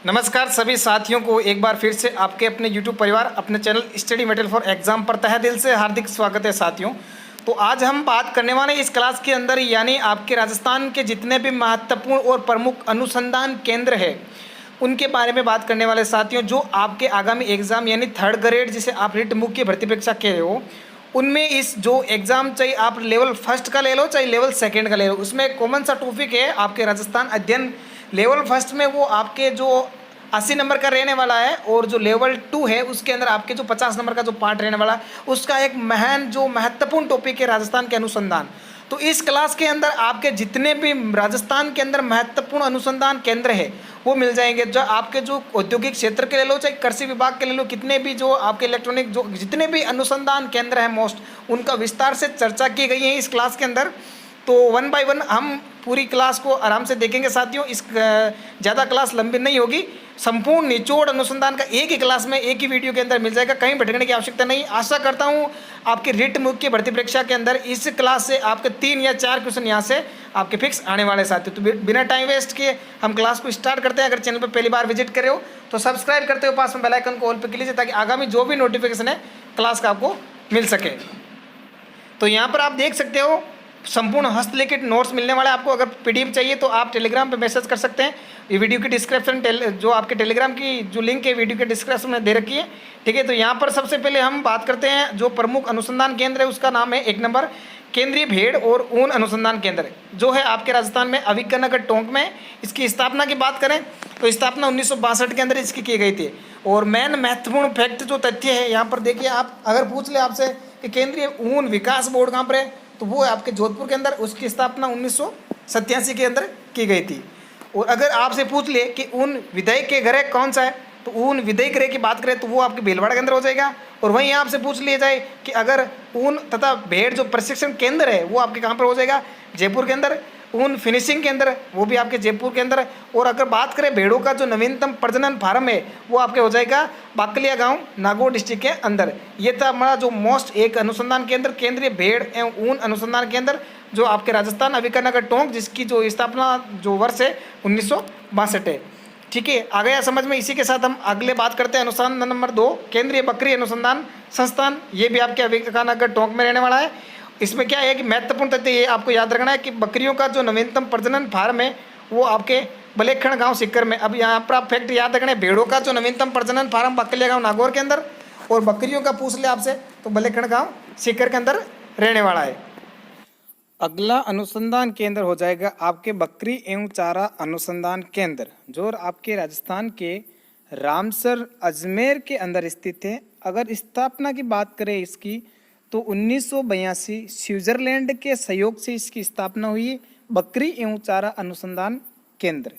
नमस्कार सभी साथियों को एक बार फिर से आपके अपने YouTube परिवार अपने channel study material for exam पर तहे दिल से हार्दिक स्वागत है साथियों। तो आज हम बात करने वाले इस क्लास के अंदर यानी आपके राजस्थान के जितने भी महत्वपूर्ण और प्रमुख अनुसंधान केंद्र है उनके बारे में बात करने वाले साथियों, जो आपके आगामी एग्जाम यानी थर्ड ग्रेड जिसे आप रिट मुख्य भर्ती परीक्षा कह रहे हो, उनमें इस जो एग्ज़ाम चाहे आप लेवल फर्स्ट का ले लो चाहे लेवल सेकंड का ले लो, उसमें कॉमन सा टॉपिक है आपके राजस्थान अध्ययन। लेवल फर्स्ट में वो आपके जो 80 नंबर का रहने वाला है और जो लेवल 2 है उसके अंदर आपके जो 50 नंबर का जो पार्ट रहने वाला है उसका एक महत्वपूर्ण टॉपिक है राजस्थान के अनुसंधान। तो इस क्लास के अंदर आपके जितने भी राजस्थान के अंदर महत्वपूर्ण अनुसंधान केंद्र है वो मिल जाएंगे, जो आपके जो औद्योगिक क्षेत्र के ले लो चाहे कृषि विभाग के ले लो, कितने भी जो आपके इलेक्ट्रॉनिक जो जितने भी अनुसंधान केंद्र हैं मोस्ट उनका विस्तार से चर्चा की गई है इस क्लास के अंदर। तो वन बाय वन हम पूरी क्लास को आराम से देखेंगे साथियों। इस ज़्यादा क्लास लंबी नहीं होगी, संपूर्ण निचोड़ अनुसंधान का एक ही क्लास में एक ही वीडियो के अंदर मिल जाएगा, कहीं भटकने की आवश्यकता नहीं। आशा करता हूँ आपके रिट मुख्य भर्ती परीक्षा के अंदर इस क्लास से आपके 3 या 4 क्वेश्चन यहाँ से आपके फिक्स आने वाले साथियों। तो बिना टाइम वेस्ट किए हम क्लास को स्टार्ट करते हैं। अगर चैनल पर पहली बार विजिट करे हो तो सब्सक्राइब करते हो, पास में बेल आइकन को ऑल पे क्लिक कीजिए ताकि आगामी जो भी नोटिफिकेशन है क्लास का आपको मिल सके। तो यहाँ पर आप देख सकते हो संपूर्ण हस्तलिखित नोट्स मिलने वाले आपको। अगर पीडीएफ चाहिए तो आप टेलीग्राम पे मैसेज कर सकते हैं। ये वीडियो की डिस्क्रिप्शन जो आपके टेलीग्राम की जो लिंक है वीडियो के डिस्क्रिप्शन में दे रखी है, ठीक है। तो यहाँ पर सबसे पहले हम बात करते हैं जो प्रमुख अनुसंधान केंद्र है उसका नाम है 1 नंबर केंद्रीय भेड़ और ऊन अनुसंधान केंद्र, जो है आपके राजस्थान में अभिकनगर टोंक में। इसकी स्थापना की बात करें तो स्थापना 1962 के अंदर इसकी की गई थी। और मेन महत्वपूर्ण फैक्ट जो तथ्य है यहाँ पर देखिए, आप अगर पूछ ले आपसे कि केंद्रीय ऊन विकास बोर्ड कहाँ पर है तो वो है आपके जोधपुर के अंदर। उसकी स्थापना 1987 के अंदर की गई थी। और अगर आपसे पूछ ले कि ऊन विधायक के घर कौन सा है तो ऊन विधायक गृह की बात करें तो वो आपके भीलवाड़ा के अंदर हो जाएगा। और वहीं आपसे पूछ लिया जाए कि अगर ऊन तथा भेड़ जो प्रशिक्षण केंद्र है वो आपके कहाँ पर हो जाएगा, जयपुर के अंदर। ऊन फिनिशिंग के अंदर वो भी आपके जयपुर के अंदर। और अगर बात करें भेड़ों का जो नवीनतम प्रजनन फार्म है वो आपके हो जाएगा बाकलिया गांव नागौर डिस्ट्रिक्ट के अंदर। ये था हमारा जो मोस्ट एक अनुसंधान केंद्र केंद्रीय भेड़ एवं ऊन अनुसंधान केंद्र जो आपके राजस्थान अभिकनगर टोंक, जिसकी जो स्थापना जो वर्ष है 1962 है, ठीक है। आ गया समझ में। इसी के साथ हम अगले बात करते हैं अनुसंधान नंबर 2 केंद्रीय बकरी अनुसंधान संस्थान। ये भी आपके अभिकनगर टोंक में रहने वाला है। इसमें क्या है कि महत्वपूर्ण तथ्य ये आपको याद रखना है कि बकरियों का जो नवीनतम प्रजनन फार्म है वो आपके बलेखण गांव सीकर में। अब यहाँ पर आप फैक्ट याद रखना है, भेड़ों का जो नवीनतम प्रजनन फार्म बकलिया गांव नागौर के अंदर, और बकरियों का पूछ ले आपसे तो बलेखण गांव सीकर के अंदर रहने वाला है। अगला अनुसंधान केंद्र हो जाएगा आपके बकरी एवं चारा अनुसंधान केंद्र, जो आपके राजस्थान के रामसर अजमेर के अंदर स्थित है। अगर स्थापना की बात करें इसकी तो 1982 स्विट्जरलैंड के सहयोग से इसकी स्थापना हुई, बकरी एवं चारा अनुसंधान केंद्र।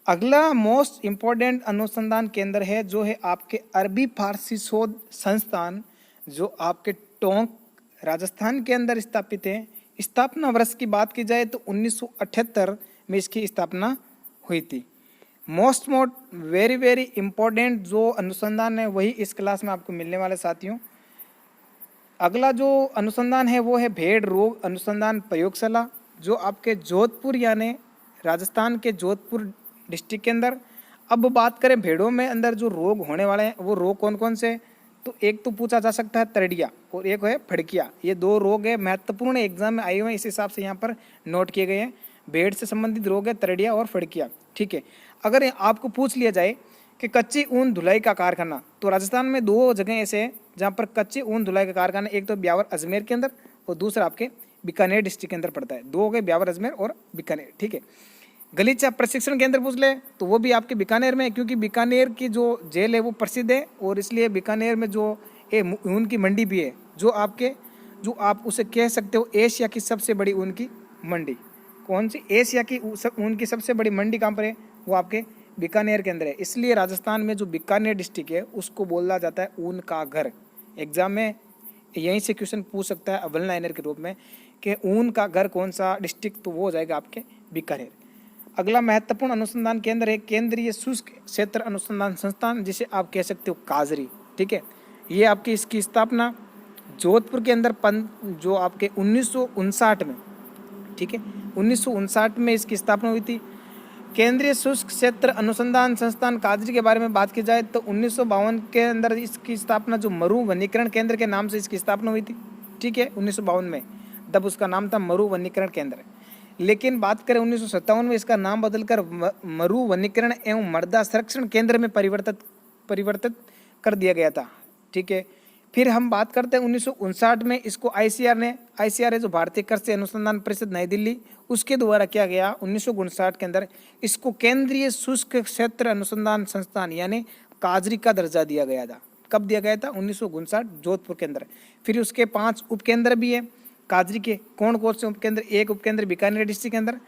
अगला मोस्ट इम्पोर्टेंट अनुसंधान केंद्र है जो है आपके अरबी फारसी शोध संस्थान, जो आपके टोंक राजस्थान के अंदर स्थापित है। स्थापना वर्ष की बात की जाए तो 1978 में इसकी स्थापना हुई थी। मोस्ट वेरी इम्पोर्टेंट जो अनुसंधान है वही इस क्लास में आपको मिलने वाले साथियों। अगला जो अनुसंधान है वो है भेड़ रोग अनुसंधान प्रयोगशाला, जो आपके जोधपुर यानी राजस्थान के जोधपुर डिस्ट्रिक्ट के अंदर। अब बात करें भेड़ों में अंदर जो रोग होने वाले हैं वो रोग कौन कौन से, तो एक तो पूछा जा सकता है तरड़िया और एक है फड़किया। ये 2 रोग है महत्वपूर्ण, एग्जाम में आए हुए हैं, इस हिसाब से यहाँ पर नोट किए गए हैं। भेड़ से संबंधित रोग है तरड़िया और फड़किया, ठीक है। अगर आपको पूछ लिया जाए कि कच्ची ऊन धुलाई का कारखाना, तो राजस्थान में 2 जगह ऐसे हैं जहाँ पर कच्ची ऊन धुलाई का कारखाना, एक तो ब्यावर अजमेर के अंदर और दूसरा आपके बीकानेर डिस्ट्रिक्ट के अंदर पड़ता है। 2 हो गए, ब्यावर अजमेर और बीकानेर, ठीक है। गलीचा प्रशिक्षण केंद्र पूछ ले तो वो भी आपके बीकानेर में है, क्योंकि बीकानेर की जो जेल है वो प्रसिद्ध है और इसलिए बीकानेर में जो ऊन की मंडी भी है, जो आप उसे कह सकते हो एशिया की सबसे बड़ी ऊन की मंडी। कौन सी एशिया की ऊन की सबसे बड़ी मंडी कहाँ पर है, वो आपके बीकानेर के अंदर है। इसलिए राजस्थान में जो बीकानेर डिस्ट्रिक्ट है उसको बोला जाता है ऊन का घर। एग्जाम में यहीं से क्वेश्चन पूछ सकता है अव्वल लाइनर के रूप में कि ऊन का घर कौन सा डिस्ट्रिक्ट, तो वो हो जाएगा आपके बीकानेर। अगला महत्वपूर्ण अनुसंधान केंद्र है केंद्रीय शुष्क क्षेत्र अनुसंधान संस्थान, जिसे आप कह सकते हो काजरी, ठीक है। ये आपकी इसकी स्थापना जोधपुर के अंदर जो आपके 1959 में, ठीक है, 1959 में इसकी स्थापना हुई थी। केंद्रीय शुष्क क्षेत्र अनुसंधान संस्थान काजरी के बारे में बात की जाए तो 1952 के अंदर इसकी स्थापना जो मरु वनीकरण केंद्र के नाम से इसकी स्थापना हुई थी। ठीक है, 1952 में, तब उसका नाम था मरु वनीकरण केंद्र। लेकिन बात करें 1957 में इसका नाम बदलकर मरु वनीकरण एवं मृदा संरक्षण केंद्र में परिवर्तित कर दिया गया था। ठीक है, फिर हम बात करते हैं 1959 में इसको आईसीआर है जो भारतीय कृषि अनुसंधान परिषद नई दिल्ली, उसके द्वारा किया गया 1959 के अंदर इसको केंद्रीय शुष्क क्षेत्र अनुसंधान संस्थान यानी काजरी का दर्जा दिया गया था। कब दिया गया था? 1959 जोधपुर के अंदर। फिर उसके 5 उपकेंद्र भी है काजरी के। कौन कौन से उपकेंद्र? एक उपकेंद्र बीकानेर डिस्ट्रिक्ट के अंदर,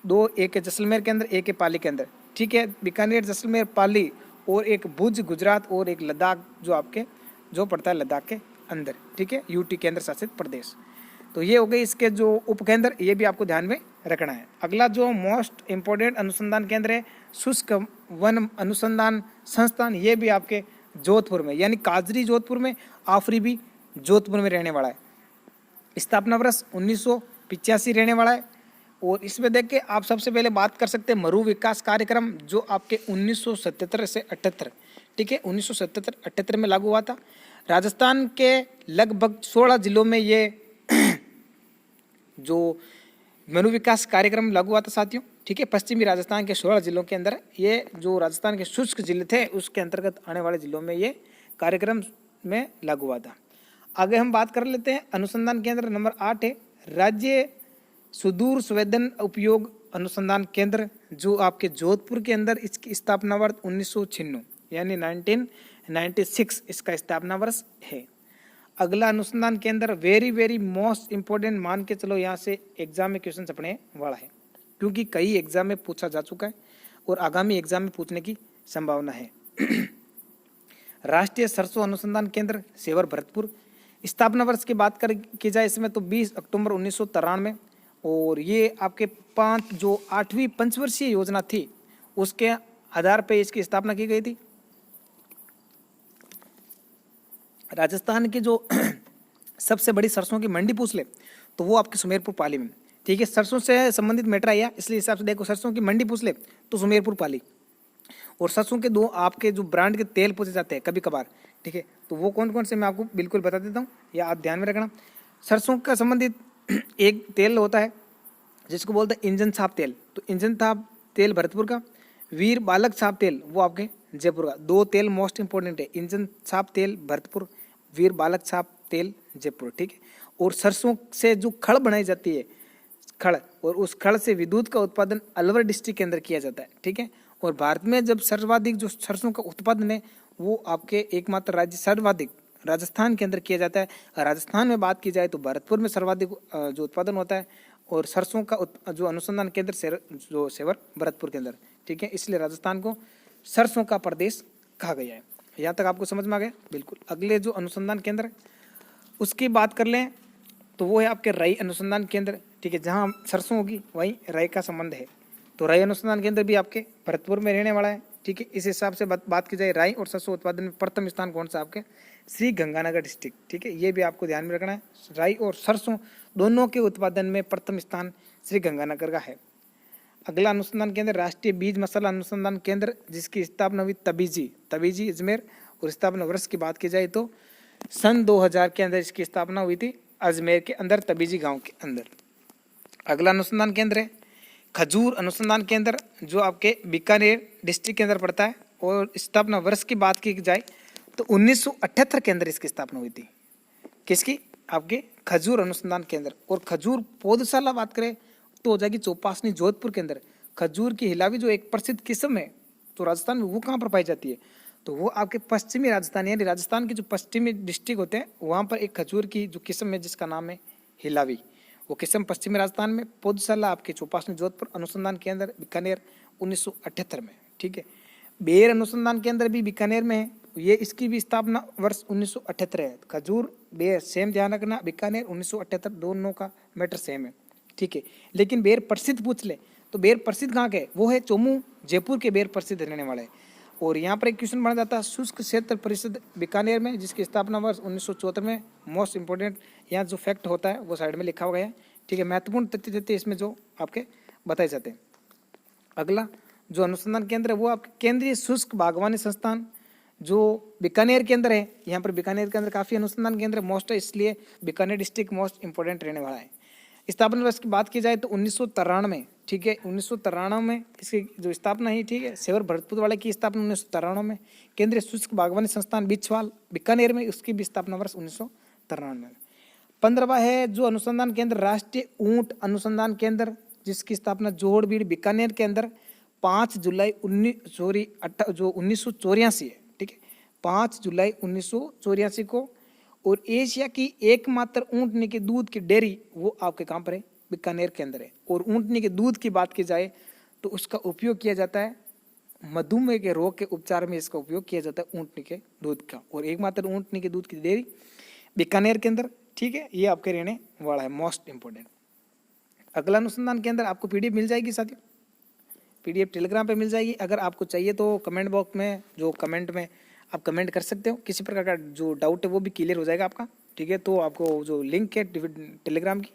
2 एक है जैसलमेर के अंदर, एक है पाली के अंदर। ठीक है, बीकानेर, जैसलमेर, पाली, और एक भुज गुजरात, और एक लद्दाख जो पड़ता है लद्दाख के अंदर। ठीक है, यूटी केंद्र शासित प्रदेश। तो ये हो गए इसके जो उपकेंद्र, ये भी आपको ध्यान में रखना है। अगला जो मोस्ट इम्पोर्टेंट अनुसंधान केंद्र है शुष्क वन अनुसंधान संस्थान, ये भी आपके जोधपुर में, यानी काजरी जोधपुर में, आफरी भी जोधपुर में रहने वाला है। स्थापना वर्ष 1985 रहने वाला है। और इसमें देख के आप सबसे पहले बात कर सकते हैं मरु विकास कार्यक्रम जो आपके 1977 से 78, ठीक है, 1977-78 में लागू हुआ था। राजस्थान के लगभग 16 जिलों में ये जो मरु विकास कार्यक्रम लागू हुआ था साथियों। ठीक है, पश्चिमी राजस्थान के 16 जिलों के अंदर ये जो राजस्थान के शुष्क जिले थे उसके अंतर्गत आने वाले जिलों में ये कार्यक्रम में लागू हुआ था। आगे हम बात कर लेते हैं अनुसंधान केंद्र नंबर 8 है राज्य सुदूर संवेदन उपयोग अनुसंधान केंद्र जो आपके जोधपुर के अंदर, इसकी स्थापना वर्ष 1996 यानी 1996 इसका स्थापना वर्ष है। अगला अनुसंधान केंद्र वेरी मोस्ट इम्पोर्टेंट, मान के चलो यहाँ से एग्जाम में क्वेश्चन छपने वाला है क्योंकि कई एग्जाम में पूछा जा चुका है और आगामी एग्जाम में पूछने की संभावना है। राष्ट्रीय सरसों अनुसंधान केंद्र सेवर भरतपुर, स्थापना वर्ष की बात की जाए इसमें तो 20 अक्टूबर 1993, और ये आपके 8वीं पंचवर्षीय योजना थी उसके आधार पर इसकी स्थापना की गई थी। राजस्थान की जो सबसे बड़ी सरसों की मंडी पूछ ले तो वो आपके सुमेरपुर पाली में। ठीक है, सरसों से संबंधित मैटर आया इसलिए हिसाब से देखो, सरसों की मंडी पूछ ले तो सुमेरपुर पाली। और सरसों के 2 आपके जो ब्रांड के तेल पूछे जाते हैं कभी कभार, ठीक है, तो वो कौन कौन से मैं आपको बिल्कुल बता देता हूँ, या आप ध्यान में रखना। सरसों का संबंधित एक तेल होता है जिसको बोलते हैं इंजन छाप तेल, तो इंजन छाप तेल भरतपुर का, वीर बालक छाप तेल वो आपके जयपुर का। 2 तेल मोस्ट इंपोर्टेंट है, इंजन छाप तेल भरतपुर, वीर बालक छाप तेल जयपुर। ठीक है, और सरसों से जो खड़ बनाई जाती है खड़, और उस खड़ से विद्युत का उत्पादन अलवर डिस्ट्रिक्ट के अंदर किया जाता है। ठीक है, और भारत में जब सर्वाधिक जो सरसों का उत्पादन है वो आपके एकमात्र राज्य सर्वाधिक राजस्थान के अंदर किया जाता है। राजस्थान में बात की जाए तो भरतपुर में सर्वाधिक जो उत्पादन होता है, और सरसों का जो अनुसंधान केंद्र जो सेवर भरतपुर के अंदर। ठीक है, इसलिए राजस्थान को सरसों का प्रदेश कहा गया है। यहाँ तक आपको समझ में आ गया? बिल्कुल। अगले जो अनुसंधान केंद्र उसकी बात कर लें तो वो है आपके राई अनुसंधान केंद्र। ठीक है, जहाँ सरसों होगी वहीं राई का संबंध है, तो राई अनुसंधान केंद्र भी आपके भरतपुर में रहने वाला है। ठीक है, इस हिसाब से बात की जाए राई और सरसों उत्पादन में प्रथम स्थान कौन सा आपके? श्री गंगानगर डिस्ट्रिक्ट। ठीक है, ये भी आपको ध्यान में रखना है, राई और सरसों दोनों के उत्पादन में प्रथम स्थान श्री गंगानगर का है। अगला अनुसंधान केंद्र राष्ट्रीय बीज मसाला अनुसंधान केंद्र जिसकी स्थापना हुई तबीजी अजमेर, और स्थापना वर्ष की बात की जाए तो सन 2000 के अंदर इसकी स्थापना हुई थी अजमेर के अंदर तबीजी गांव के अंदर। अगला अनुसंधान केंद्र है खजूर अनुसंधान केंद्र जो आपके बीकानेर डिस्ट्रिक्ट के अंदर पड़ता है, और स्थापना वर्ष की बात की जाए तो 1978 के अंदर इसकी स्थापना हुई थी। किसकी? आपके खजूर अनुसंधान केंद्र। और खजूर पौधशाला बात करें तो हो जाएगी चौपासनी जोधपुर के अंदर। खजूर की हिलावी जो एक प्रसिद्ध किस्म है तो राजस्थान में, वो कहाँ पर पाई जाती है? तो वो आपके पश्चिमी राजस्थान यानी राजस्थान के जो पश्चिमी डिस्ट्रिक्ट होते हैं वहाँ पर एक खजूर की जो किस्म है जिसका नाम है हिलावी, वो किस्म पश्चिमी राजस्थान में। पौधशाला आपके चौपासनी जोधपुर अनुसंधान केंद्र बीकानेर 1978 में। ठीक है, बेर अनुसंधान केंद्र भी बीकानेर में है, ये इसकी भी स्थापना वर्ष 1978 है। खजूर बेर सेम ध्यान रखना, बीकानेर 1978 दोनों का मैटर सेम है। ठीक है, लेकिन बेर प्रसिद्ध पूछ ले तो बेर प्रसिद्ध कहाँ के? वो है चोमू जयपुर के बेर प्रसिद्ध रहने वाले हैं। और यहाँ पर एक क्वेश्चन बना जाता है शुष्क क्षेत्र परिषद बीकानेर में जिसकी स्थापना वर्ष 1974 में। मोस्ट इंपोर्टेंट यहाँ जो फैक्ट होता है वो साइड में लिखा हुआ है। ठीक है, महत्वपूर्ण तथ्य देते इसमें जो आपके बताए जाते हैं। अगला जो अनुसंधान केंद्र है वो आपके केंद्रीय शुष्क बागवानी संस्थान जो बीकानेर के अंदर है। यहाँ पर बीकानेर के अंदर काफ़ी अनुसंधान केंद्र मोस्ट है, इसलिए बीकानेर डिस्ट्रिक्ट मोस्ट इंपॉर्टेंट रहने वाला है। स्थापना वर्ष की बात की जाए तो 1993, ठीक है, 1993 में इसकी जो स्थापना है, ठीक है, सेवर भरतपुर की स्थापना 1993 में। केंद्रीय शुष्क बागवानी संस्थान बिछवाल बीकानेर में, उसकी भी स्थापना वर्ष 1993 में। 15वां है जो अनुसंधान केंद्र राष्ट्रीय ऊंट अनुसंधान केंद्र, जिसकी स्थापना जोड़बीड़ बीकानेर के अंदर 5 जुलाई 1984 है, ठीक है, 5 जुलाई 1984 को। और एशिया की एकमात्र ऊँटनी के दूध की डेयरी वो आपके कहाँ पर है, बीकानेर के अंदर है। और ऊँटनी के दूध की बात की जाए तो उसका उपयोग किया जाता है मधुमेह के रोग के उपचार में, इसका उपयोग किया जाता है ऊँटनी के दूध का। और एकमात्र ऊँटनी के दूध की डेयरी बीकानेर के अंदर, ठीक है, ये आपके रहने वाला है, मोस्ट इंपोर्टेंट। अगला अनुसंधान के अंदर आपको पीडीएफ मिल जाएगी साथियों, पीडीएफ टेलीग्राम पे मिल जाएगी। अगर आपको चाहिए तो कमेंट बॉक्स में जो कमेंट में आप कमेंट कर सकते हो, किसी प्रकार का जो डाउट है वो भी क्लियर हो जाएगा आपका, ठीक है। तो आपको जो लिंक है टेलीग्राम की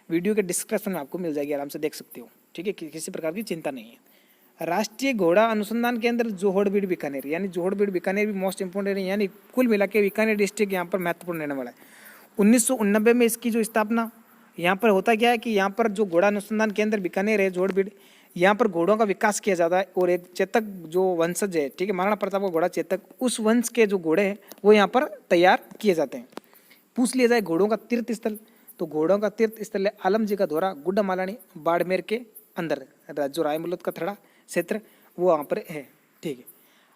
वीडियो के डिस्क्रिप्शन में आपको मिल जाएगी, आराम से देख सकते हो, ठीक है, किसी प्रकार की चिंता नहीं है। राष्ट्रीय घोड़ा अनुसंधान केंद्र जोहड़बीड़ बीकानेर, यानी जोहड़बीड़ बीकानेर भी मोस्ट इंपोर्टेंट है, यानी कुल मिला के बीकानेर डिस्ट्रिक्ट यहाँ पर महत्वपूर्ण रहने वाला है। 1989 में इसकी जो स्थापना, यहाँ पर होता क्या है कि यहाँ पर जो घोड़ा अनुसंधान केंद्र बीकानेर है जोहड़बीड़, यहाँ पर घोड़ों का विकास किया जाता है। और एक चेतक जो वंशज है, ठीक है, महाराणा प्रताप का घोड़ा चेतक, उस वंश के जो घोड़े हैं वो यहाँ पर तैयार किए जाते हैं। पूछ लिया जाए घोड़ों का तीर्थ स्थल, तो घोड़ों का तीर्थ स्थल है आलम जी का धोरा गुड्डा मालानी बाड़मेर के अंदर, जो रायमुलत का थड़ा क्षेत्र वो वहाँ पर है, ठीक है।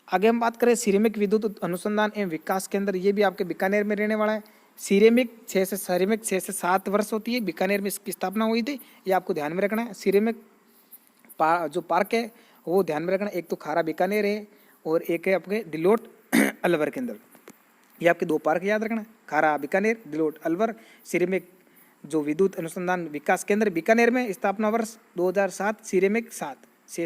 आगे हम बात करें सिरेमिक विद्युत अनुसंधान एवं विकास केंद्र, ये भी आपके बीकानेर में रहने वाला है। सिरेमिक 6 से 7 वर्ष होती है, बीकानेर में इसकी स्थापना हुई थी, ये आपको ध्यान में रखना है। सिरेमिक जो पार्क है वो ध्यान में रखना, एक तो खारा बीकानेर है और एक है आपके दिलोट अलवर के अंदर। ये आपके 2 पार्क याद रखना, खारा बीकानेर, दिलोट अलवर। सिरेमिक जो विद्युत अनुसंधान विकास केंद्र बीकानेर में, स्थापना वर्ष 2007, सिरेमिक 6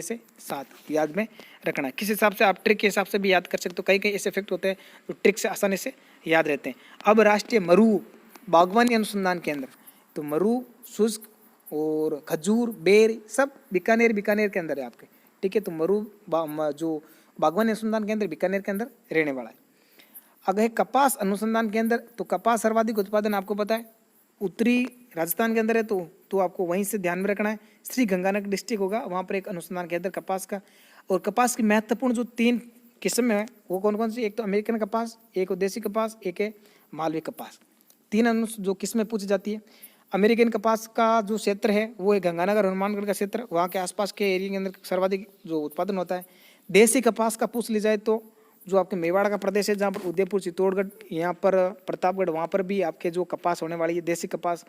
से 7 याद में रखना है। किस हिसाब से आप ट्रिक के हिसाब से भी याद कर सकते हो, कई कई ऐसे इफेक्ट होते हैं जो ट्रिक से आसानी से याद रहते हैं। अब राष्ट्रीय मरु बागवानी अनुसंधान केंद्र, तो मरु शुष्क और खजूर बेर सब बीकानेर के अंदर है आपके, ठीक है। तो मरु जो बागवानी अनुसंधान केंद्र बीकानेर के अंदर रहने वाला है। अगर कपास अनुसंधान केंद्र, तो कपास सर्वाधिक उत्पादन आपको पता है उत्तरी राजस्थान के अंदर है, तो आपको वहीं से ध्यान में रखना है। श्री गंगानगर डिस्ट्रिक्ट होगा, वहाँ पर एक अनुसंधान केंद्र कपास का। और कपास की महत्वपूर्ण जो 3 किस्म है वो कौन कौन सी, एक तो अमेरिकन कपास, एक देसी कपास, एक है मालवी कपास, 3 जो किस्में पूछी जाती है। अमेरिकन कपास का जो क्षेत्र है वो है गंगानगर हनुमानगढ़ का क्षेत्र, वहाँ के आसपास के एरिया के अंदर सर्वाधिक जो उत्पादन होता है। देसी कपास का पूछ ली जाए तो जो आपके मेवाड़ का प्रदेश है, जहाँ पर उदयपुर चित्तौड़गढ़, यहाँ पर प्रतापगढ़, वहाँ पर भी आपके जो कपास होने वाली है देसी कपास।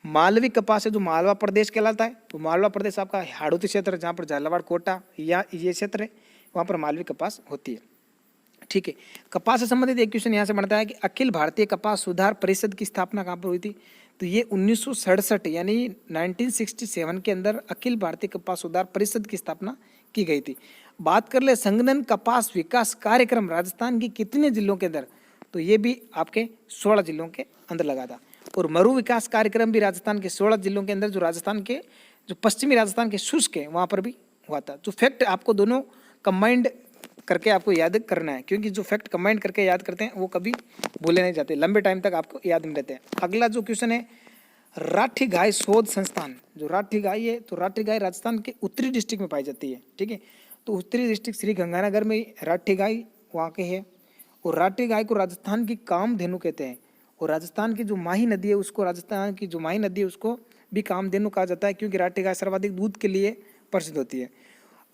मालवी कपास है जो मालवा प्रदेश कहलाता है, तो मालवा प्रदेश आपका हाड़ौती क्षेत्र, जहाँ पर झालावाड़ कोटा या ये क्षेत्र है, वहाँ पर मालवी कपास होती है, ठीक है। कपास से संबंधित एक क्वेश्चन यहाँ से बनता है कि अखिल भारतीय कपास सुधार परिषद की स्थापना कहाँ पर हुई थी, तो ये 1967 यानी 1967 के अंदर अखिल भारतीय कपास सुधार परिषद की स्थापना की गई थी। बात कर ले संगठन कपास विकास कार्यक्रम राजस्थान के कितने जिलों के अंदर, तो ये भी आपके 16 जिलों के अंदर लगा था। और मरु विकास कार्यक्रम भी राजस्थान के 16 जिलों के अंदर, जो राजस्थान के जो पश्चिमी राजस्थान के शुष्क है वहाँ पर भी हुआ था। जो फैक्ट आपको दोनों कंबाइंड करके आपको याद करना है, क्योंकि जो फैक्ट कंबाइंड करके याद करते हैं वो कभी भूले नहीं जाते, लंबे टाइम तक आपको याद में रहते हैं। अगला जो क्वेश्चन है राठी गाय शोध संस्थान, जो राठी गाय है तो राठी गाय राजस्थान के उत्तरी डिस्ट्रिक्ट में पाई जाती है, ठीक है। तो उत्तरी डिस्ट्रिक्ट श्री गंगानगर में राठी गाय वहाँ के है। और राठी गाय को राजस्थान की कामधेनु कहते हैं। और राजस्थान की जो माही नदी है उसको, राजस्थान की जो माही नदी है उसको भी कामधेनु कहा जाता है, क्योंकि राठी गाय सर्वाधिक दूध के लिए प्रसिद्ध होती है।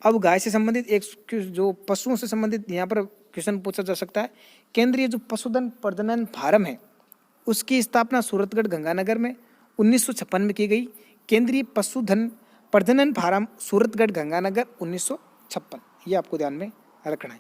अब गाय से संबंधित एक जो पशुओं से संबंधित यहाँ पर क्वेश्चन पूछा जा सकता है। केंद्रीय जो पशुधन प्रजनन फार्म है उसकी स्थापना सूरतगढ़ गंगानगर में 1956 में की गई। केंद्रीय पशुधन प्रजनन फार्म सूरतगढ़ गंगानगर 1956, ये आपको ध्यान में रखना है।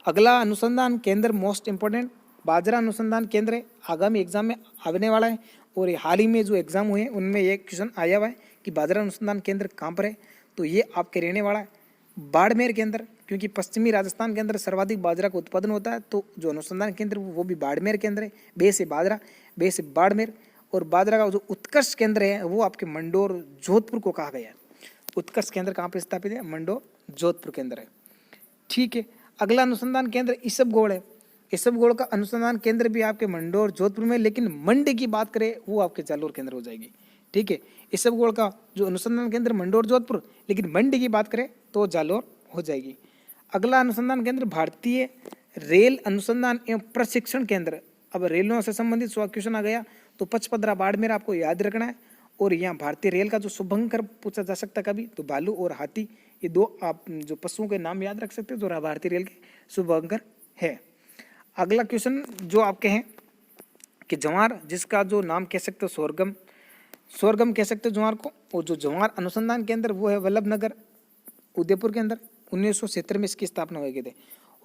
अगला अनुसंधान केंद्र मोस्ट इंपोर्टेंट बाजरा अनुसंधान केंद्र है, आगामी एग्जाम में आने वाला है। और ये हाल ही में जो एग्जाम हुए हैं उनमें ये क्वेश्चन आया हुआ है कि बाजरा अनुसंधान केंद्र कहाँ पर है, तो ये आपके रहने वाला है बाड़मेर के अंदर, क्योंकि पश्चिमी राजस्थान के अंदर सर्वाधिक बाजरा का उत्पादन होता है। तो जो अनुसंधान केंद्र वो भी बाड़मेर के अंदर है, बे से बाजरा, बे से बाड़मेर। और बाजरा का जो उत्कर्ष केंद्र है वो आपके मंडोर जोधपुर को कहा गया है। उत्कर्ष केंद्र कहाँ पर स्थापित है, मंडोर जोधपुर के अंदर है। ठीक है, अगला अनुसंधान केंद्र इसबगोल है। इसबगोल का अनुसंधान केंद्र भी आपके मंडोर जोधपुर में, लेकिन मंडी की बात करें वो आपके जालोर के अंदर हो जाएगी। ठीक है, इसबगोल का जो अनुसंधान केंद्र मंडोर जोधपुर, लेकिन मंडी की बात करें तो जालोर हो जाएगी। अगला अनुसंधान केंद्र भारतीय रेल अनुसंधान एवं प्रशिक्षण केंद्र। अब रेलों से संबंधित क्वेश्चन आ गया तो पचपदरा बाड़मेर आपको याद रखना है। और यहाँ भारतीय रेल का जो शुभंकर पूछा जा सकता है कभी, तो भालू और हाथी, ये दो आप जो पशुओं के नाम याद रख सकते हो जो भारतीय रेल के शुभंकर है। अगला क्वेश्चन जो आपके हैं कि जवार, जिसका जो नाम कह सकते हो स्वर्गम, स्वर्गम कह सकते हो जवार को। और जो जवार अनुसंधान केंद्र वो है वल्लभनगर उदयपुर के अंदर। 1970 में इसकी स्थापना हुई थी।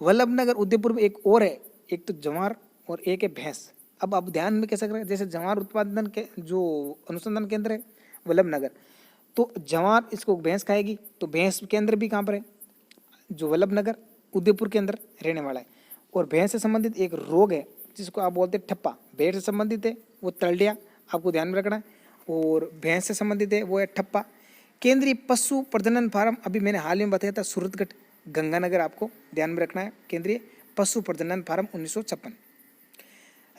वल्लभनगर उदयपुर में एक और है, एक तो जवार और एक है भैंस। अब आप ध्यान में कैसे करें, जैसे जवार उत्पादन के जो अनुसंधान केंद्र है वल्लभनगर, तो जवार इसको भैंस खाएगी, तो भैंस केंद्र भी कहाँ पर है, जो वल्लभनगर उदयपुर के अंदर रहने वाला है। और भैंस से संबंधित एक रोग है जिसको आप बोलते हैं ठप्पा, भेड़ से संबंधित है वो तलडिया, आपको ध्यान में रखना है। और भैंस से संबंधित है वो है ठप्पा। केंद्रीय पशु प्रजनन फार्म अभी मैंने हाल में बताया था सूरतगढ़ गंगानगर, आपको ध्यान में रखना है। केंद्रीय पशु प्रजनन फार्म 1956।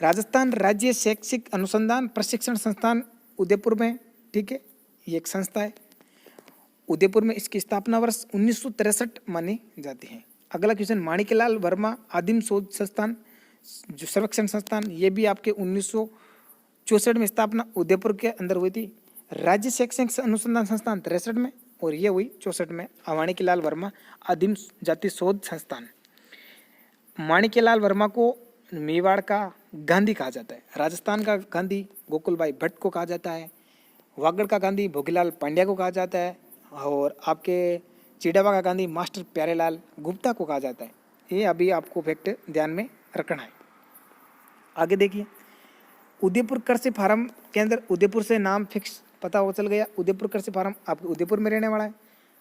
राजस्थान राज्य शैक्षिक अनुसंधान प्रशिक्षण संस्थान उदयपुर में, ठीक है, ये एक संस्था है उदयपुर में। इसकी स्थापना वर्ष 1963 मानी जाती है। अगला क्वेश्चन माणिक्यलाल वर्मा आदिम शोध संस्थान जो सर्वेक्षण संस्थान, ये भी आपके 1964 में स्थापना उदयपुर के अंदर हुई थी। राज्य शैक्षिक अनुसंधान संस्थान 63 में और ये हुई 64 में। माणिक्यलाल वर्मा आदिम जाति शोध संस्थान। माणिक्यलाल वर्मा को मेवाड़ का गांधी कहा जाता है, राजस्थान का गांधी गोकुल भाई भट्ट को कहा जाता है, वागड़ का गांधी भोगीलाल पांड्या को कहा जाता है, और आपके चिड़ावा का गांधी मास्टर प्यारेलाल गुप्ता को कहा जाता है। ये अभी आपको फैक्ट ध्यान में रखना है। आगे देखिए, उदयपुर कृषि फार्म केंद्र, उदयपुर से नाम फिक्स पता हो चल गया, उदयपुर कृषि फार्म आपके उदयपुर में रहने वाला है।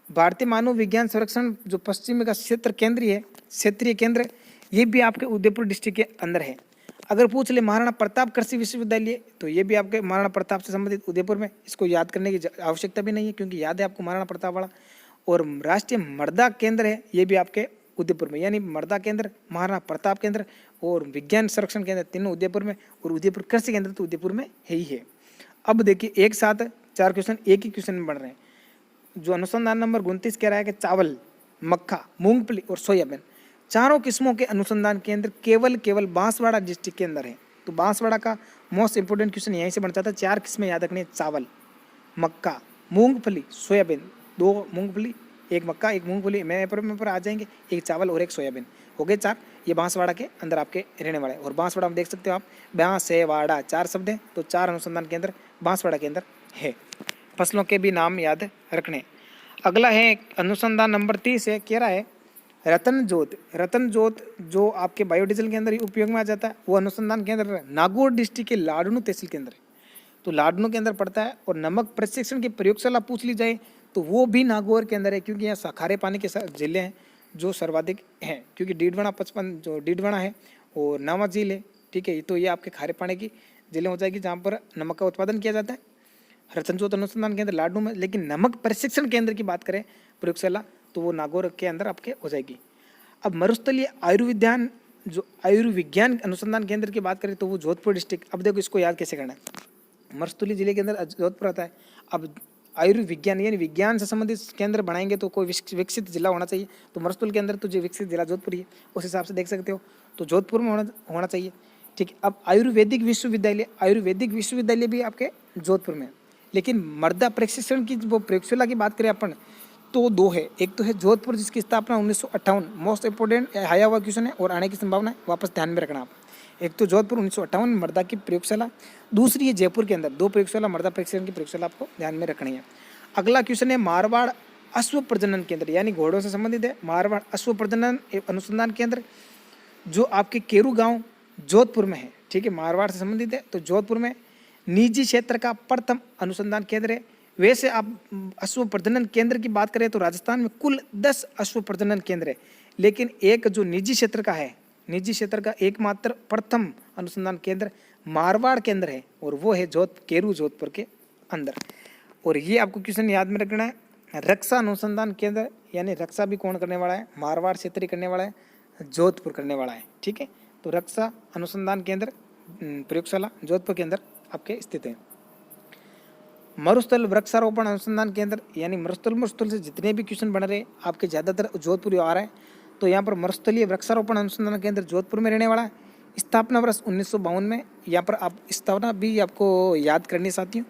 भारतीय मानव विज्ञान संरक्षण जो पश्चिम का क्षेत्र केंद्रीय है, क्षेत्रीय केंद्र, ये भी आपके उदयपुर डिस्ट्रिक्ट के अंदर है। अगर पूछ ले महाराणा प्रताप कृषि विश्वविद्यालय, तो ये भी आपके महाराणा प्रताप से संबंधित उदयपुर में, इसको याद करने की आवश्यकता भी नहीं है क्योंकि याद है आपको महाराणा प्रताप वाला। और राष्ट्रीय मृदा केंद्र है, ये भी आपके उदयपुर में, यानी मृदा केंद्र, महाराणा प्रताप केंद्र और विज्ञान संरक्षण केंद्र तीनों उदयपुर में, और उदयपुर कृषि केंद्र तो उदयपुर में है ही है। अब देखिए एक साथ 4 क्वेश्चन एक ही क्वेश्चन में बढ़ रहे हैं। जो अनुसंधान नंबर 29 कह रहा है कि चावल, मक्का, मूंगफली और सोयाबीन चारों किस्मों के अनुसंधान केंद्र केवल बांसवाड़ा डिस्ट्रिक्ट के अंदर है। तो बांसवाड़ा का मोस्ट इंपोर्टेंट क्वेश्चन यहीं से बन जाता है। 4 किस्में याद रखनी है, चावल, मक्का, मूंगफली, सोयाबीन। 2 मूंगफली, 1 मक्का, 1 मूंगफली में पर आ जाएंगे, 1 चावल और 1 सोयाबीन, हो गए 4। ये बांसवाड़ा के अंदर आपके रहने वाले। और बांसवाड़ा में देख सकते हो आप, बांसेवाड़ा 4 शब्द हैं, तो 4 अनुसंधान केंद्र बांसवाड़ा के अंदर है। फसलों के भी नाम याद रखने। अगला है अनुसंधान नंबर 30 है, कह रहा है रतन जोत जो आपके बायोडीजल के अंदर ही उपयोग में आ जाता है, वो अनुसंधान केंद्र नागौर डिस्ट्रिक्ट के लाडनू तहसील के अंदर है। तो लाडनू के अंदर पड़ता है। और नमक प्रशिक्षण की प्रयोगशाला पूछ ली जाए तो वो भी नागौर के अंदर है, क्योंकि यहाँ खारे पानी के जिले हैं जो सर्वाधिक हैं, क्योंकि डीडवाना 55 जो डीडवाना है और नावा झील है, ठीक है। तो ये आपके खारे पानी की जिले हो जाएगी जहाँ पर नमक का उत्पादन किया जाता है। रतनजोत अनुसंधान केंद्र लाडनू में, लेकिन नमक प्रशिक्षण केंद्र की बात करें प्रयोगशाला तो वो नागौर के अंदर आपके हो जाएगी। अब मरुस्थलीय आयुर्विज्ञान जो आयुर्विज्ञान अनुसंधान केंद्र की बात करें तो वो जोधपुर डिस्ट्रिक्ट। अब देखो इसको याद कैसे करना है, मरुस्थली जिले के अंदर जोधपुर आता है। अब आयुर्विज्ञान यानी विज्ञान से संबंधित केंद्र बनाएंगे तो कोई विकसित जिला होना चाहिए, तो मरुस्थल के अंदर तो जो विकसित जिला जोधपुर ही है, उस हिसाब से देख सकते हो, तो जोधपुर में होना चाहिए, ठीक है। अब आयुर्वेदिक विश्वविद्यालय भी आपके जोधपुर में, लेकिन मृदा प्रशिक्षण की वो प्रयोगशाला की बात करें अपन तो 2 है। एक तो है जोधपुर जिसकी स्थापना 1958, मोस्ट इंपोर्टेंट आया हुआ क्वेश्चन है और आने की संभावना है, वापस ध्यान में रखना आप। एक तो जोधपुर 1958 मृदा की प्रयोगशाला, दूसरी है जयपुर के अंदर 2 प्रयोगशाला, मृदा प्रशिक्षण की प्रयोगशाला आपको ध्यान में रखनी है। अगला क्वेश्चन है मारवाड़ अश्व प्रजनन केंद्र, यानी घोड़ों से संबंधित है। मारवाड़ अश्व प्रजनन अनुसंधान केंद्र जो आपके केरू गाँव जोधपुर में है, ठीक है, मारवाड़ से संबंधित है। तो जोधपुर में निजी क्षेत्र का प्रथम अनुसंधान केंद्र है। वैसे आप अश्व प्रजनन केंद्र की बात करें तो राजस्थान में कुल 10 अश्व प्रजनन केंद्र है, लेकिन एक जो निजी क्षेत्र का है, निजी क्षेत्र का एकमात्र प्रथम अनुसंधान केंद्र मारवाड़ केंद्र है, और वो है केरू जोधपुर के अंदर। और ये आपको क्वेश्चन याद में रखना है, रक्षा अनुसंधान केंद्र यानी रक्षा भी कौन करने वाला है, मारवाड़ क्षेत्रीय करने वाला है, जोधपुर करने वाला है। ठीक है, तो रक्षा अनुसंधान केंद्र प्रयोगशाला जोधपुर के अंदर आपके स्थित है। मरुस्थल वृक्षारोपण अनुसंधान केंद्र यानी मरुस्थल से जितने भी क्वेश्चन बन रहे आपके ज़्यादातर जोधपुर आ रहा है, तो यहाँ पर मरुस्थलीय वृक्षारोपण अनुसंधान केंद्र जोधपुर में रहने वाला है। स्थापना वर्ष 1952 में। यहाँ पर आप स्थापना भी आपको याद करनी साथियों,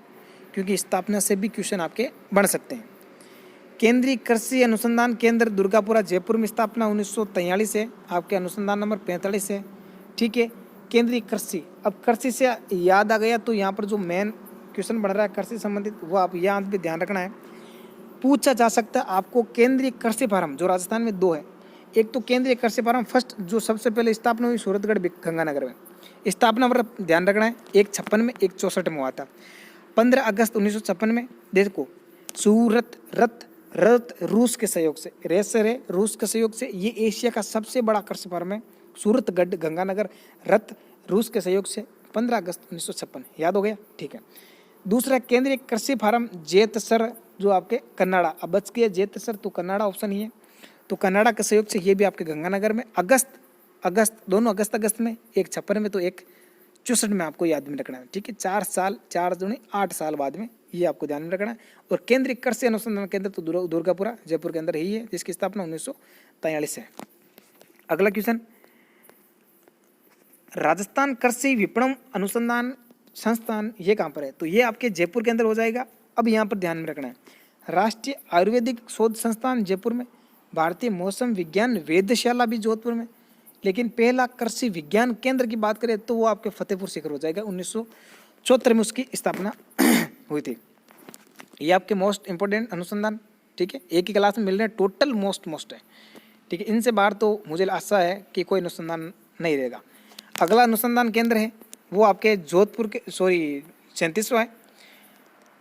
क्योंकि स्थापना से भी क्वेश्चन आपके बन सकते हैं। केंद्रीय कृषि अनुसंधान केंद्र दुर्गापुरा जयपुर में स्थापना 1943 है, आपके अनुसंधान नंबर 45 है। ठीक है, केंद्रीय कृषि, अब कृषि से याद आ गया तो यहाँ पर जो मेन क्वेश्चन बन रहा है कृषि संबंधित वो आप यहाँ पे ध्यान रखना है। पूछा जा सकता है आपको केंद्रीय कृषि फार्म जो राजस्थान में 2 है। एक तो केंद्रीय कृषि फार्म फर्स्ट जो सबसे पहले स्थापना हुई सूरतगढ़ गंगानगर में, स्थापना पर ध्यान रखना है, एक 56 में एक 64 में हुआ था। 15 अगस्त 1956 में देखो रत रूस के सहयोग से रूस के सहयोग से ये एशिया का सबसे बड़ा कृषि फार्म है। सूरतगढ़ गंगानगर रत रूस के सहयोग से 15 अगस्त 1956, याद हो गया। ठीक है, दूसरा केंद्रीय कृषि फार्म जेतसर जो आपके कन्नाडा, अब बच गया जेतसर तो कन्नाडा ऑप्शन ही है, तो कन्नाडा के सहयोग से ये भी आपके गंगानगर में अगस्त दोनों अगस्त में, एक 56 में तो एक 64 में आपको याद में रखना है। ठीक है, 4 दूनी 8 साल बाद में ये आपको ध्यान में रखना है। और केंद्रीय कृषि अनुसंधान केंद्र तो दुर्गापुरा जयपुर के अंदर ही है, जिसकी स्थापना 1943 है। अगला क्वेश्चन, राजस्थान कृषि विपणन अनुसंधान संस्थान ये कहाँ पर है, तो ये आपके जयपुर के अंदर हो जाएगा। अब यहाँ पर ध्यान में रखना है, राष्ट्रीय आयुर्वेदिक शोध संस्थान जयपुर में, भारतीय मौसम विज्ञान वेधशाला भी जोधपुर में, लेकिन पहला कृषि विज्ञान केंद्र की बात करें तो वो आपके फतेहपुर सीकर हो जाएगा, 1974 में उसकी स्थापना हुई थी। ये आपके मोस्ट इंपोर्टेंट अनुसंधान, ठीक है, एक ही क्लास में मिल रहे हैं, टोटल मोस्ट है। ठीक है, इनसे बाहर तो मुझे आशा है कि कोई अनुसंधान नहीं रहेगा। अगला अनुसंधान केंद्र है वो आपके जोधपुर के 37वां है,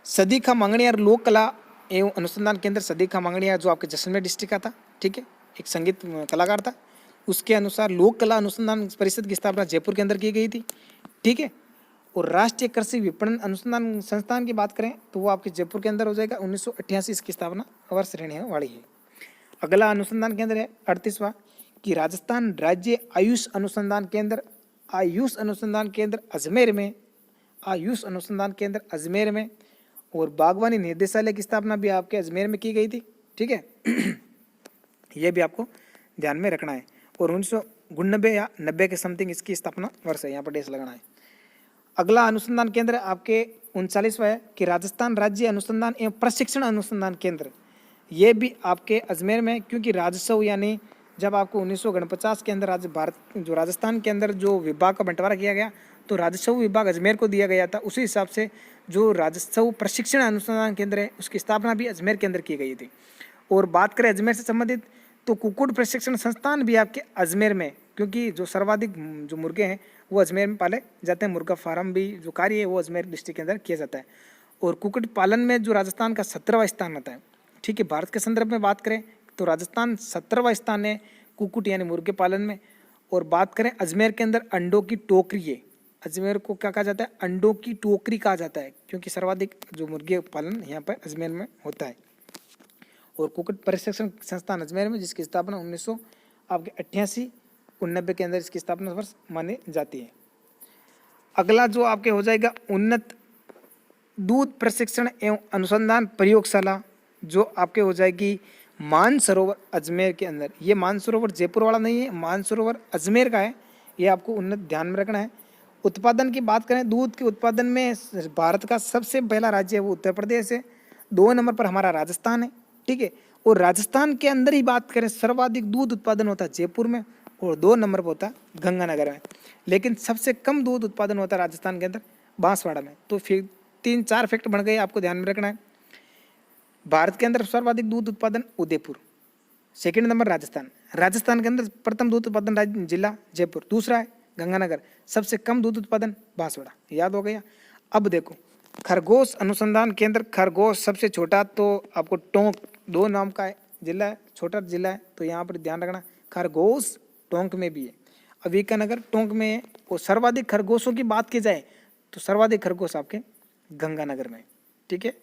सदीखा मंगणियार लोक कला एवं अनुसंधान केंद्र सदीखा मंगणियार जो आपके जैसलमेर डिस्ट्रिक्ट का था। ठीक है, एक संगीत कलाकार था, उसके अनुसार लोक कला अनुसंधान परिषद की स्थापना जयपुर के अंदर की गई थी। ठीक है, और राष्ट्रीय कृषि विपणन अनुसंधान संस्थान की बात करें तो वो आपके जयपुर के अंदर हो जाएगा, 1988 इसकी स्थापना वर्ष रहने वाली है। अगला अनुसंधान केंद्र है 38वां कि राजस्थान राज्य आयुष अनुसंधान केंद्र अजमेर में, और बागवानी निर्देशालय की स्थापना भी आपके अजमेर में की गई थी। ठीक है, यह भी आपको ध्यान में रखना है। और 1999 या 90 के समथिंग इसकी स्थापना वर्ष है, यहाँ पर डेस लगाना है। अगला अनुसंधान केंद्र आपके 39वां है कि राजस्थान राज्य अनुसंधान एवं प्रशिक्षण अनुसंधान केंद्र, ये भी आपके अजमेर में, क्योंकि राजस्व यानी जब आपको 1949 के अंदर राजस्थान के अंदर जो विभाग का बंटवारा किया गया तो राजस्व विभाग अजमेर को दिया गया था, उसी हिसाब से जो राजस्व प्रशिक्षण अनुसंधान केंद्र है उसकी स्थापना भी अजमेर के अंदर की गई थी। और बात करें अजमेर से संबंधित तो कुक्कुट प्रशिक्षण संस्थान भी आपके अजमेर में, क्योंकि जो सर्वाधिक जो मुर्गे हैं वो अजमेर में पाले जाते हैं, मुर्गा फार्म भी जो कार्य है वो अजमेर डिस्ट्रिक्ट के अंदर किया जाता है। और कुक्कुट पालन में जो राजस्थान का 17वां स्थान आता है। ठीक है, भारत के संदर्भ में बात करें तो राजस्थान 17वां स्थान है कुक्कुट यानी मुर्गे पालन में। और बात करें अजमेर के अंदर अंडों की टोकरी है, अजमेर को क्या कहा जाता है, अंडों की टोकरी कहा जाता है, क्योंकि सर्वाधिक जो मुर्गे पालन यहाँ पर अजमेर में होता है। और कुक्कुट प्रशिक्षण संस्थान अजमेर में, जिसकी स्थापना 1988-89 के अंदर इसकी स्थापना वर्ष मानी जाती है। अगला जो आपके हो जाएगा उन्नत दूध प्रशिक्षण एवं अनुसंधान प्रयोगशाला, जो आपके हो जाएगी मानसरोवर अजमेर के अंदर। ये मानसरोवर जयपुर वाला नहीं है, मानसरोवर अजमेर का है, ये आपको उन्नत ध्यान में रखना है। उत्पादन की बात करें, दूध के उत्पादन में भारत का सबसे पहला राज्य है वो उत्तर प्रदेश है, 2 नंबर पर हमारा राजस्थान है। ठीक है, और राजस्थान के अंदर ही बात करें सर्वाधिक दूध उत्पादन होता है जयपुर में, और 2 नंबर पर होता है गंगानगर में। लेकिन सबसे कम दूध उत्पादन होता है राजस्थान के अंदर बांसवाड़ा में। तो फिर 3-4 फैक्ट बन गए, आपको ध्यान में रखना है। भारत के अंदर सर्वाधिक दूध उत्पादन उदयपुर, सेकंड नंबर राजस्थान के अंदर प्रथम दूध उत्पादन जिला जयपुर, दूसरा है गंगानगर, सबसे कम दूध उत्पादन बांसवाड़ा, याद हो गया। अब देखो खरगोश अनुसंधान केंद्र, खरगोश सबसे छोटा तो आपको टोंक 2 नाम का है जिला है, छोटा जिला है, तो यहाँ पर ध्यान रखना खरगोश टोंक में भी है, अविकानगर टोंक में है। और सर्वाधिक खरगोशों की बात की जाए तो सर्वाधिक खरगोश आपके गंगानगर में। ठीक है,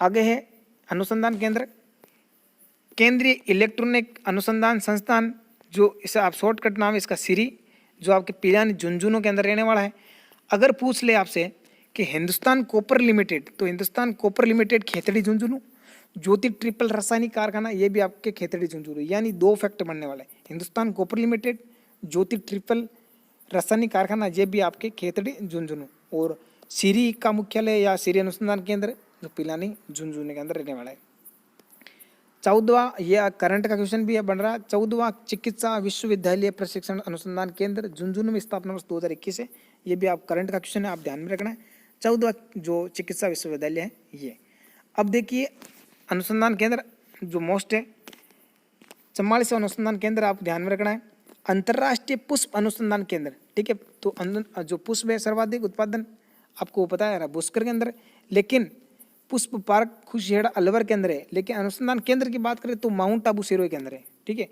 आगे है अनुसंधान केंद्र, केंद्रीय इलेक्ट्रॉनिक अनुसंधान संस्थान, जो इसे आप शॉर्टकट नाम है इसका सीरी, जो आपके पिलानी झुंझुनू के अंदर रहने वाला है। अगर पूछ ले आपसे कि हिंदुस्तान कॉपर लिमिटेड, तो हिंदुस्तान कॉपर लिमिटेड खेतड़ी झुंझुनू, ज्योति ट्रिपल रासायनिक कारखाना ये भी आपके खेतड़ी झुंझुनू, यानी 2 फैक्ट बनने वाले। हिंदुस्तान कॉपर लिमिटेड, ज्योति ट्रिपल रासायनिक कारखाना ये भी आपके खेतड़ी झुंझुनू, और सीरी का मुख्यालय या सीरी अनुसंधान केंद्र जो पिलानी झुंझुनू के अंदर रहने वाला है। 14वां, ये करंट का क्वेश्चन भी है बन रहा है। 14वां चिकित्सा विश्वविद्यालय प्रशिक्षण अनुसंधान केंद्र झुंझुनू में स्थापना वर्ष 2021 है। ये भी आप करंट का क्वेश्चन है, आप ध्यान में रखना है। 14वां जो चिकित्सा विश्वविद्यालय है ये। अब देखिए अनुसंधान केंद्र जो मोस्ट है 44वां अनुसंधान केंद्र आप ध्यान में रखना है। अंतर्राष्ट्रीय पुष्प अनुसंधान केंद्र, ठीक है। तो जो पुष्प है सर्वाधिक उत्पादन आपको पता है बुस्कर के अंदर, लेकिन पुष्प पार्क खुशहेड़ा अलवर के अंदर है। लेकिन अनुसंधान केंद्र की बात करें तो माउंट आबू सिरोही के अंदर है, ठीक है।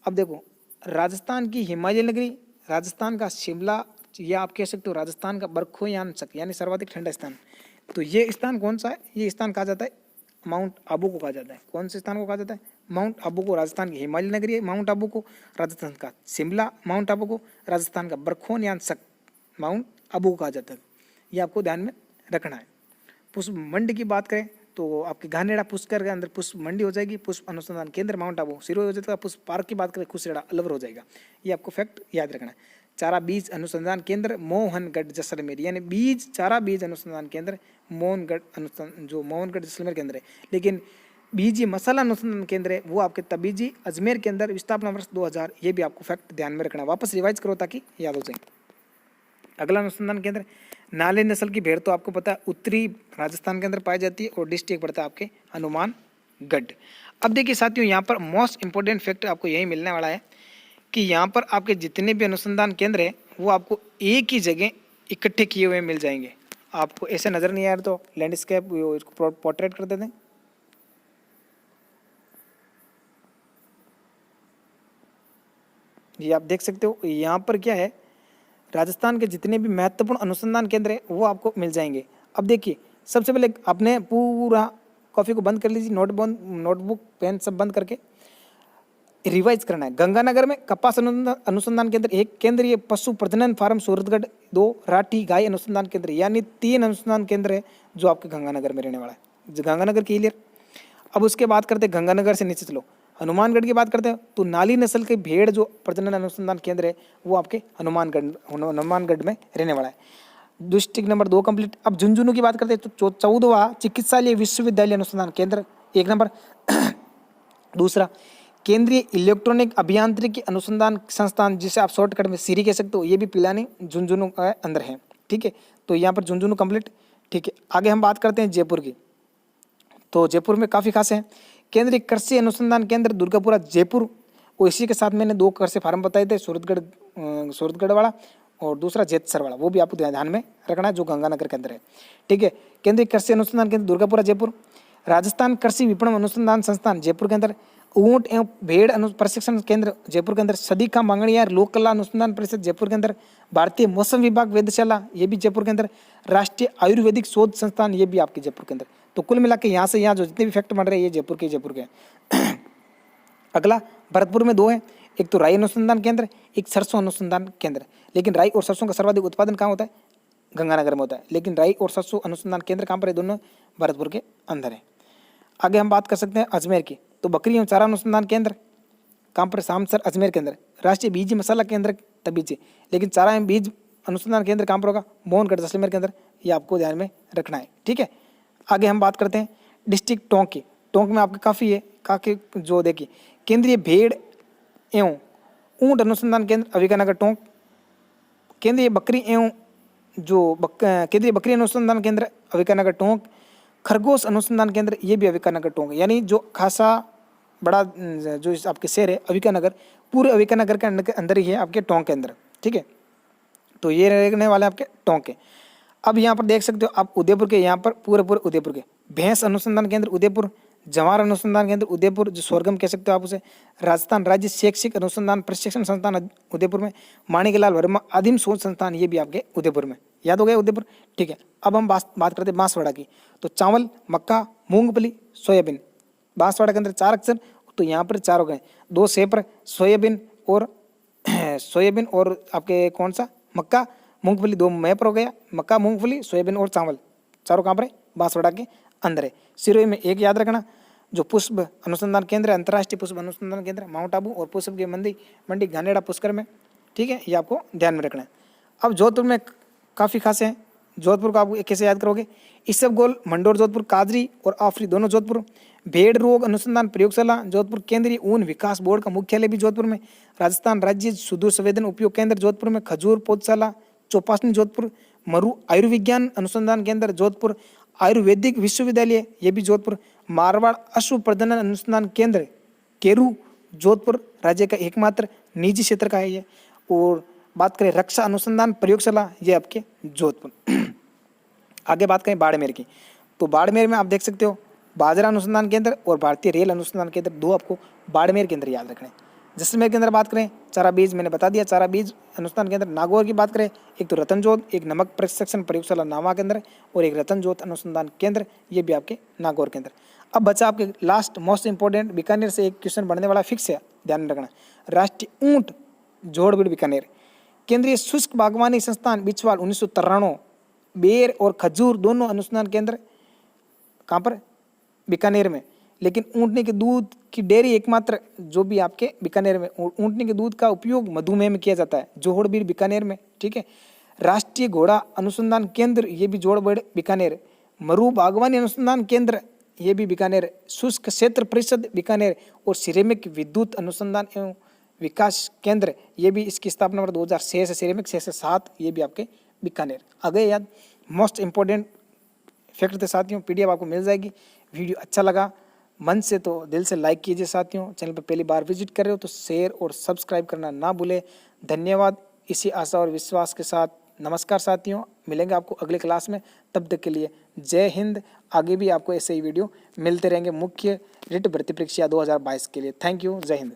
अब देखो राजस्थान की हिमालय नगरी, राजस्थान का शिमला, या आप कह सकते हो राजस्थान का बरखोयान चक यानी सर्वाधिक ठंडा स्थान। तो ये स्थान कौन सा है? ये स्थान कहा जाता है माउंट आबू को कहा जाता है। कौन से स्थान को कहा जाता है? माउंट आबू को। राजस्थान की हिमालय नगरी है माउंट आबू को, राजस्थान का शिमला माउंट आबू को, राजस्थान का बरखोयान चक माउंट आबू को कहा जाता है। ये आपको ध्यान में रखना है। पुष्प मंडी की बात करें तो आपके घानेड़ा पुष्कर के अंदर पुष्प मंडी हो जाएगी। पुष्प अनुसंधान केंद्र माउंट आबू सिरोही हो जाएगा। पुष्प पार्क की बात करें खुशहेड़ा अलवर हो जाएगा। ये आपको फैक्ट याद रखना है। चारा बीज अनुसंधान केंद्र मोहनगढ़ जैसलमेर, यानी चारा बीज अनुसंधान केंद्र मोहनगढ़ जैसलमेर के अंदर है। लेकिन बीजी मसाला अनुसंधान केंद्र है वो आपके तबीजी अजमेर के अंदर, स्थापना वर्ष 2000। ये भी आपको फैक्ट ध्यान में रखना, वापस रिवाइज करो ताकि याद हो जाए। अगला अनुसंधान केंद्र नाले नस्ल की भेड़, तो आपको पता है उत्तरी राजस्थान के अंदर पाई जाती है, और डिस्ट्रिक्ट पड़ता है आपके हनुमानगढ़। अब देखिए साथियों, यहाँ पर मोस्ट इंपॉर्टेंट फैक्ट आपको यही मिलने वाला है कि यहाँ पर आपके जितने भी अनुसंधान केंद्र है वो आपको एक ही जगह इकट्ठे किए हुए मिल जाएंगे। आपको ऐसे नजर नहीं आ रहा तो लैंडस्केप पोर्ट्रेट कर देते हैं। ये आप देख सकते हो, यहाँ पर क्या है, राजस्थान के जितने भी महत्वपूर्ण अनुसंधान केंद्र है वो आपको मिल जाएंगे। अब देखिए सबसे पहले आपने पूरा कॉफी को बंद कर लीजिए, नोटबुक पेन सब बंद करके रिवाइज करना है। गंगानगर में कपास अनुसंधान केंद्र 1, केंद्रीय पशु प्रजनन फार्म सूरतगढ़ 2, राठी गाय अनुसंधान केंद्र, यानी 3 अनुसंधान केंद्र है जो आपके गंगानगर में रहने वाला है। गंगानगर क्लियर। अब उसके बात करते हैं गंगानगर से नीचे चलो, हनुमानगढ़ की बात करते हैं तो नाली नस्ल के भेड़ जो प्रजनन अनुसंधान केंद्र है वो आपके हनुमानगढ़ में रहने वाला है। District number 2 complete. अब झुंझुनू की बात करते हैं तो 14वां चिकित्सालय विश्वविद्यालय अनुसंधान केंद्र 1 नंबर। दूसरा केंद्रीय इलेक्ट्रॉनिक अभियांत्रिकी अनुसंधान संस्थान, जिसे आप शॉर्टकट में सीरी कह सकते हो, ये भी पिलानी झुंझुनू के अंदर है, ठीक है। तो यहाँ पर झुंझुनू कंप्लीट, ठीक है। आगे हम बात करते हैं जयपुर की, तो जयपुर में काफ़ी खास है। केंद्रीय कृषि अनुसंधान केंद्र दुर्गापुरा जयपुर, और इसी के साथ मैंने 2 कृषि फार्म बताए थे, सूरतगढ़ वाला और दूसरा जेतसर वाला, वो भी आपको ध्यान में रखना है जो गंगानगर के अंदर है, ठीक है। केंद्रीय कृषि अनुसंधान केंद्र दुर्गापुरा जयपुर। राजस्थान कृषि विपणन अनुसंधान संस्थान जयपुर के अंदर। ऊंट एवं भेड़ प्रशिक्षण केंद्र जयपुर के अंदर। सदीखा मांगणियार लोक कला अनुसंधान परिषद जयपुर के अंदर। भारतीय मौसम विभाग वेधशाला ये भी जयपुर के अंदर। राष्ट्रीय आयुर्वेदिक शोध संस्थान ये भी आपके जयपुर के अंदर। तो कुल मिला के यहाँ से यहाँ जो जितने भी फैक्ट बन रहे हैं ये जयपुर के अगला भरतपुर में 2 है, एक तो राई अनुसंधान केंद्र, एक सरसों अनुसंधान केंद्र। लेकिन राई और सरसों का सर्वाधिक उत्पादन कहाँ होता है? गंगानगर में होता है। लेकिन राई और सरसों अनुसंधान केंद्र कहाँ पर है? दोनों भरतपुर के अंदर है। आगे हम बात कर सकते हैं अजमेर की, तो बकरी एवं चारा अनुसंधान केंद्र कहाँ पर? सामसर अजमेर के अंदर। राष्ट्रीय बीज मसाला केंद्र तबीजे, लेकिन चारा एवं बीज अनुसंधान केंद्र कहाँ पर होगा? मोहनगढ़ जैसलमेर के अंदर। ये आपको ध्यान में रखना है, ठीक है। आगे हम बात करते हैं डिस्ट्रिक्ट टोंक की। टोंक में आपके काफ़ी है, काफ़ी जो देखिए केंद्रीय भेड़ एवं ऊंट अनुसंधान केंद्र अविकानगर टोंक। केंद्रीय बकरी एवं केंद्रीय बकरी अनुसंधान केंद्र अविकानगर टोंक। खरगोश अनुसंधान केंद्र ये भी अविकानगर टोंक, यानी जो खासा बड़ा जो आपके शहर है अविकानगर, पूरे अविकानगर के अंदर ही है आपके टोंक के अंदर, ठीक है। तो ये रहने वाले आपके टोंक के। अब यहाँ पर देख सकते हो आप उदयपुर के, यहाँ पर पूरे उदयपुर के। भैंस अनुसंधान केंद्र उदयपुर। जवार अनुसंधान केंद्र उदयपुर, जो स्वर्गम कह सकते हो आप उसे। राजस्थान राज्य शैक्षिक अनुसंधान प्रशिक्षण संस्थान उदयपुर में। माणिकलाल वर्मा आदिम शोध संस्थान ये भी आपके उदयपुर में, याद हो गया उदयपुर, ठीक है। अब हम बात करते हैं बांसवाड़ा की। तो चावल, मक्का, मूंगफली, सोयाबीन। बांसवाड़ा के अंदर 4 अक्षर, तो यहाँ पर 4 हो गए। 2 सेपर, सोयाबीन और सोयाबीन और आपके कौन सा मक्का मूंगफली, 2 मैपर हो गया। मक्का, मूंगफली, सोयाबीन और चावल, चारों कहाँ पर है? बांसवाड़ा के अंदर है। सिरोही में एक याद रखना, जो पुष्प अनुसंधान केंद्र है, अंतर्राष्ट्रीय पुष्प अनुसंधान केंद्र माउंट आबू, और पुष्प की मंडी घानेड़ा पुष्कर में, ठीक है, ये आपको ध्यान में रखना है। अब जोधपुर में काफ़ी खास हैं। जोधपुर को आप कैसे याद करोगे? इसबगोल, मंडोर जोधपुर, काजरी और आफरी दोनों जोधपुर। भेड़ रोग अनुसंधान प्रयोगशाला जोधपुर, केंद्रीय ऊन विकास बोर्ड का मुख्यालय भी जोधपुर में। राजस्थान राज्य सुदूर संवेदन उपयोग केंद्र जोधपुर में। खजूर पौधशाला चौपासनी जोधपुर। मरु आयुर्विज्ञान अनुसंधान केंद्र जोधपुर। आयुर्वेदिक विश्वविद्यालय ये भी जोधपुर। मारवाड़ अश्व प्रजनन अनुसंधान केंद्र केरू जोधपुर, राज्य का एकमात्र निजी क्षेत्र का है ये। और बात करें रक्षा अनुसंधान प्रयोगशाला, ये आपके जोधपुर। आगे बात करें बाड़मेर की, तो बाड़मेर में आप देख सकते हो बाजरा अनुसंधान केंद्र और भारतीय रेल अनुसंधान केंद्र, 2 आपको बाड़मेर के अंदर याद रखने। जैसलमेर के अंदर बात करें चारा बीज, मैंने बता दिया चारा बीज अनुसंधान केंद्र। नागौर की बात करें, एक तो रतनजोत, एक नमक प्रशिक्षण प्रयोगशाला नावा के अंदर, और एक रतनजोत अनुसंधान केंद्र, ये भी आपके नागौर के अंदर। अब बचा आपके लास्ट मोस्ट इंपॉर्टेंट, बीकानेर से एक क्वेश्चन बनने वाला फिक्स है, ध्यान रखना। राष्ट्रीय ऊंट जोड़बीड़ बीकानेर। केंद्रीय शुष्क बागवानी संस्थान बिछवाल 1993। बेर और खजूर दोनों अनुसंधान केंद्र कहाँ पर? बीकानेर में। लेकिन ऊँटनी के दूध की डेयरी एकमात्र जो भी आपके बीकानेर में, ऊँटनी के दूध का उपयोग मधुमेह में किया जाता है, जोड़बीड़ बीकानेर में, ठीक है। राष्ट्रीय घोड़ा अनुसंधान केंद्र, ये भी जोड़बीड़ बीकानेर। मरु बागवानी अनुसंधान केंद्र, ये भी बीकानेर। शुष्क क्षेत्र परिषद बीकानेर, और सिरेमिक विद्युत अनुसंधान एवं विकास केंद्र, ये भी इसकी स्थापना वर्ष 2006 से, सिरेमिक 6 से 7, ये भी आपके बीकानेर। आ गए याद? मोस्ट इंपॉर्टेंट फैक्ट थे साथियों। पीडीएफ आपको मिल जाएगी। वीडियो अच्छा लगा मन से तो दिल से लाइक कीजिए साथियों। चैनल पर पहली बार विजिट कर रहे हो तो शेयर और सब्सक्राइब करना ना भूले। धन्यवाद। इसी आशा और विश्वास के साथ नमस्कार साथियों, मिलेंगे आपको अगले क्लास में। तब तक के लिए जय हिंद। आगे भी आपको ऐसे ही वीडियो मिलते रहेंगे मुख्य रिट भर्ती परीक्षा 2022 के लिए। Thank you. जय हिंद।